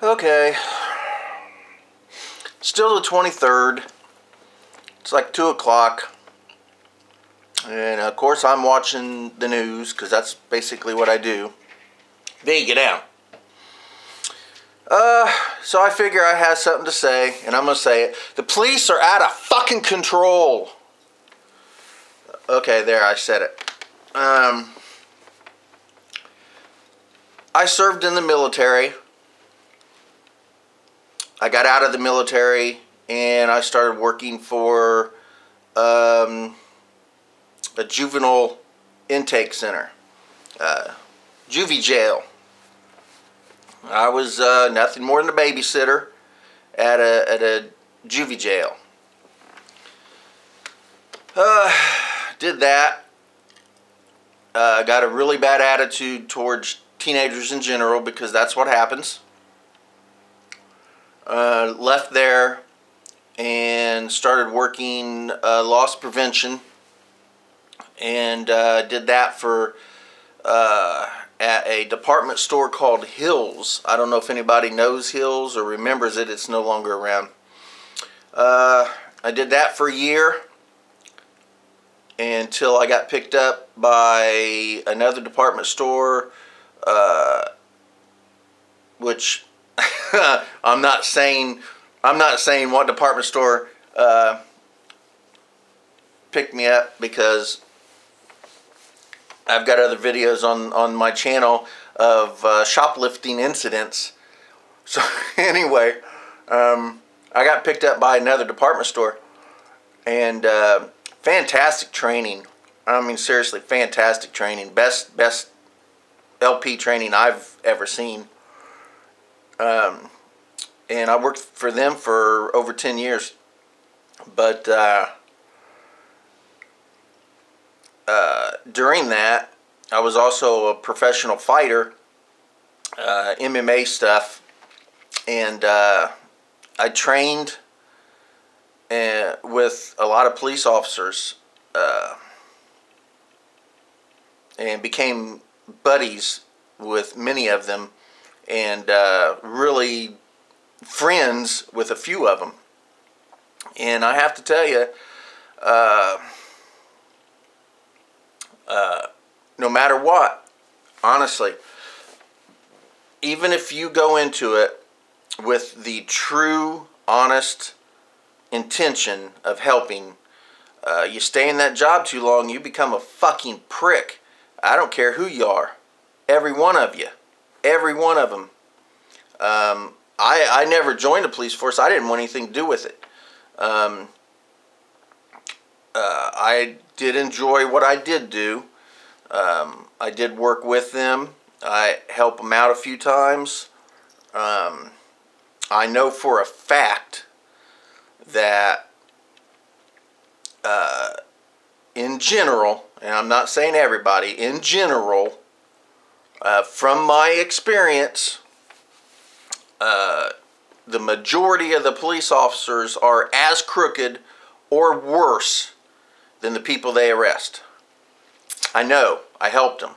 Okay. Still the 23rd. It's like 2 o'clock. And of course I'm watching the news because that's basically what I do. V, get down. So I figure I have something to say, and I'm going to say it. The police are out of fucking control. Okay, there, I said it. I served in the military. I got out of the military, and I started working for a juvenile intake center. Juvie jail. I was nothing more than a babysitter at a juvie jail. Did that. Got a really bad attitude towards teenagers in general because that's what happens. Left there and started working loss prevention, and did that for at a department store called Hills. I don't know if anybody knows Hills or remembers it. It's no longer around. I did that for a year until I got picked up by another department store, which I'm not saying what department store picked me up, because I've got other videos on my channel of shoplifting incidents. So anyway, I got picked up by another department store, and fantastic training. I mean, seriously, fantastic training. Best LP training I've ever seen. And I worked for them for over 10 years. But during that, I was also a professional fighter, MMA stuff, and I trained with a lot of police officers, and became buddies with many of them, and really friends with a few of them. And I have to tell you, no matter what, honestly, even if you go into it with the true, honest intention of helping, you stay in that job too long, you become a fucking prick. I don't care who you are. Every one of you. Every one of them. I never joined the police force. I didn't want anything to do with it. I did enjoy what I did do. I did work with them. I helped them out a few times. I know for a fact that in general, and I'm not saying everybody, in general, from my experience, the majority of the police officers are as crooked or worse than the people they arrest. I know. I helped them.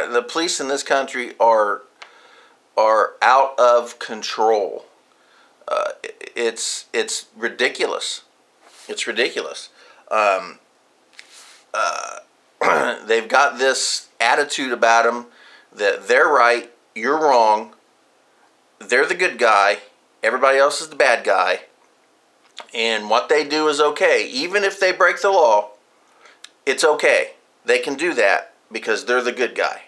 The police in this country are out of control. It's ridiculous. It's ridiculous. They've got this attitude about them that they're right, you're wrong, they're the good guy, everybody else is the bad guy, and what they do is okay. Even if they break the law, it's okay. They can do that because they're the good guy.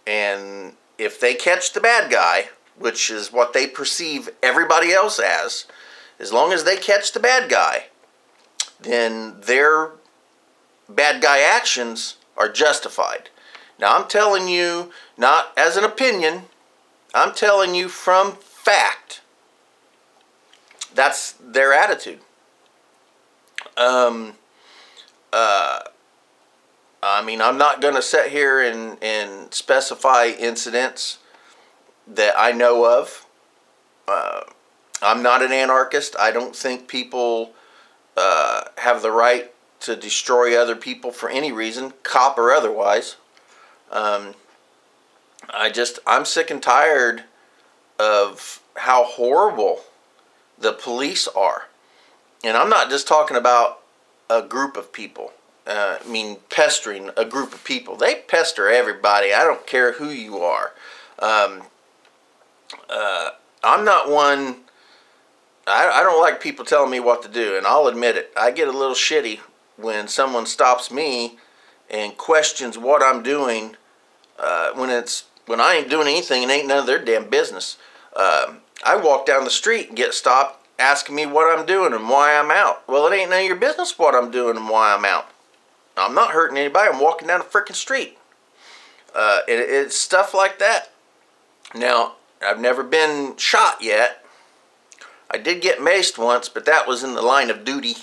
And if they catch the bad guy, which is what they perceive everybody else as long as they catch the bad guy, then their bad guy actions are justified. Now, I'm telling you, not as an opinion, I'm telling you from fact. That's their attitude. I mean, I'm not going to sit here and specify incidents that I know of. I'm not an anarchist. I don't think people have the right to destroy other people for any reason, cop or otherwise. I'm sick and tired of how horrible the police are. And I'm not just talking about a group of people. Pestering a group of people. They pester everybody. I don't care who you are. I'm not one... I don't like people telling me what to do, and I'll admit it. I get a little shitty when someone stops me and questions what I'm doing when I ain't doing anything and ain't none of their damn business. I walk down the street and get stopped asking me what I'm doing and why I'm out. Well, it ain't none of your business what I'm doing and why I'm out. I'm not hurting anybody. I'm walking down the freaking street. It's stuff like that. Now, I've never been shot yet. I did get maced once, but that was in the line of duty.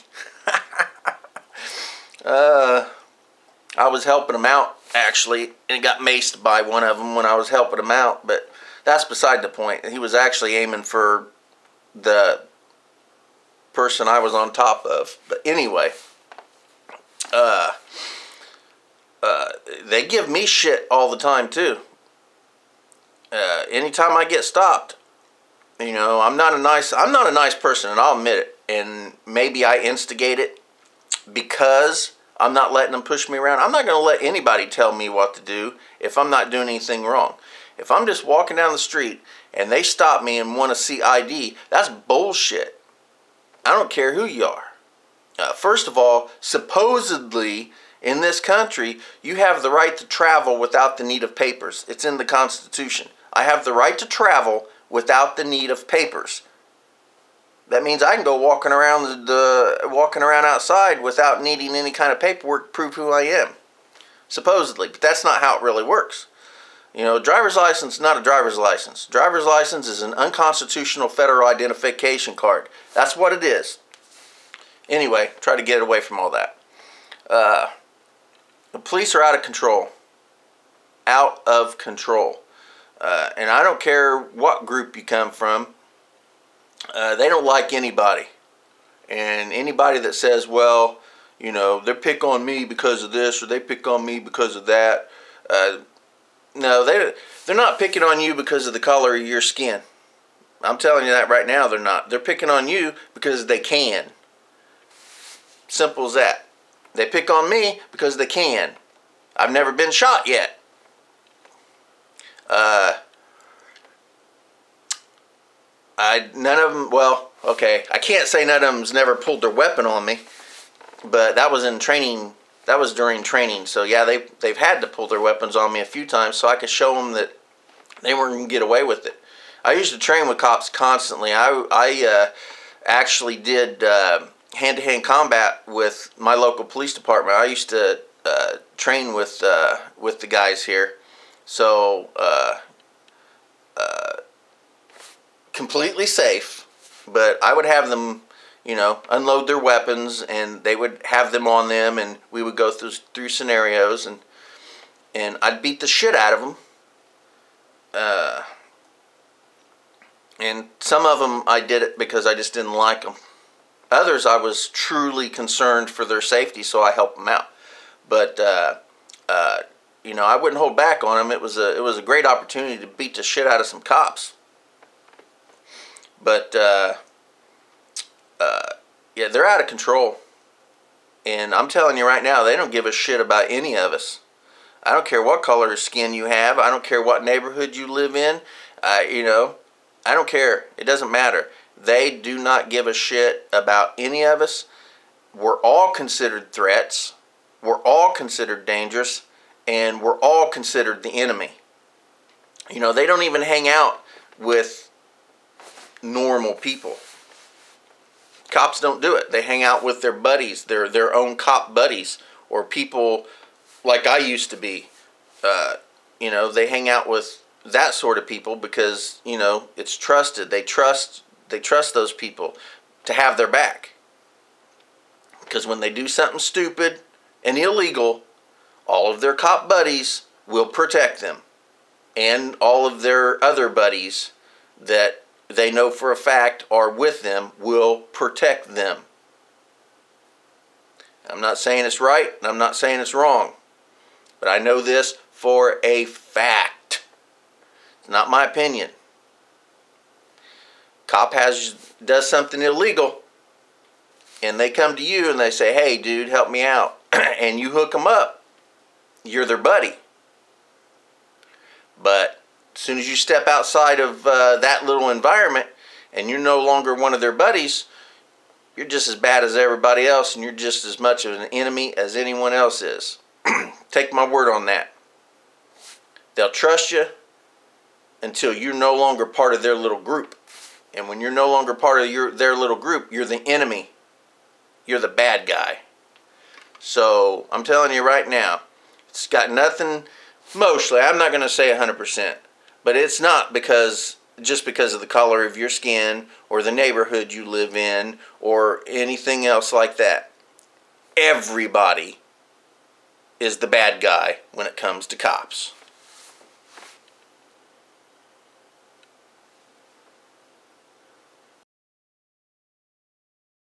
I was helping him out, actually, and got maced by one of them when I was helping him out, but that's beside the point. He was actually aiming for the person I was on top of. But anyway, they give me shit all the time, too. Anytime I get stopped, you know, I'm not a nice person, and I'll admit it. And maybe I instigate it because I'm not letting them push me around. I'm not going to let anybody tell me what to do if I'm not doing anything wrong. If I'm just walking down the street and they stop me and want to see ID, that's bullshit. I don't care who you are. First of all, supposedly in this country, you have the right to travel without the need of papers. It's in the Constitution. I have the right to travel without the need of papers. That means I can go walking around outside without needing any kind of paperwork to prove who I am. Supposedly, but that's not how it really works. You know, driver's license is not a driver's license. Driver's license is an unconstitutional federal identification card. That's what it is. Anyway, try to get away from all that. The police are out of control. Out of control. And I don't care what group you come from. They don't like anybody. And anybody that says, well, you know, they pick on me because of this or they pick on me because of that. No, they're not picking on you because of the color of your skin. I'm telling you that right now, they're not. They're picking on you because they can. Simple as that. They pick on me because they can. I've never been shot yet. None of them, well, okay, I can't say none of them's never pulled their weapon on me, but that was in training, that was during training, so yeah, they've had to pull their weapons on me a few times so I could show them that they weren't going to get away with it. I used to train with cops constantly. I actually did hand-to-hand combat with my local police department. I used to train with the guys here, so completely safe, but I would have them, you know, unload their weapons, and they would have them on them, and we would go through scenarios, and I'd beat the shit out of them. And some of them I did it because I just didn't like them. Others I was truly concerned for their safety, so I helped them out. But you know, I wouldn't hold back on them. It was a great opportunity to beat the shit out of some cops. But yeah, they're out of control. And I'm telling you right now, they don't give a shit about any of us. I don't care what color of skin you have. I don't care what neighborhood you live in. You know, I don't care. It doesn't matter. They do not give a shit about any of us. We're all considered threats. We're all considered dangerous. And we're all considered the enemy. You know, they don't even hang out with normal people. Cops don't do it. They hang out with their buddies, their own cop buddies, or people like I used to be. You know, they hang out with that sort of people because, you know, it's trusted. They trust those people to have their back. Because when they do something stupid and illegal, all of their cop buddies will protect them. And all of their other buddies that they know for a fact are with them will protect them. I'm not saying it's right, and I'm not saying it's wrong. But I know this for a fact. It's not my opinion. Cop does something illegal, and they come to you and they say, hey, dude, help me out. And you hook them up. You're their buddy. But as soon as you step outside of that little environment and you're no longer one of their buddies, you're just as bad as everybody else, and you're just as much of an enemy as anyone else is. Take my word on that. They'll trust you until you're no longer part of their little group. And when you're no longer part of their little group, you're the enemy. You're the bad guy. So I'm telling you right now, it's got nothing, mostly, I'm not going to say 100%, but it's not just because of the color of your skin or the neighborhood you live in or anything else like that. Everybody is the bad guy when it comes to cops.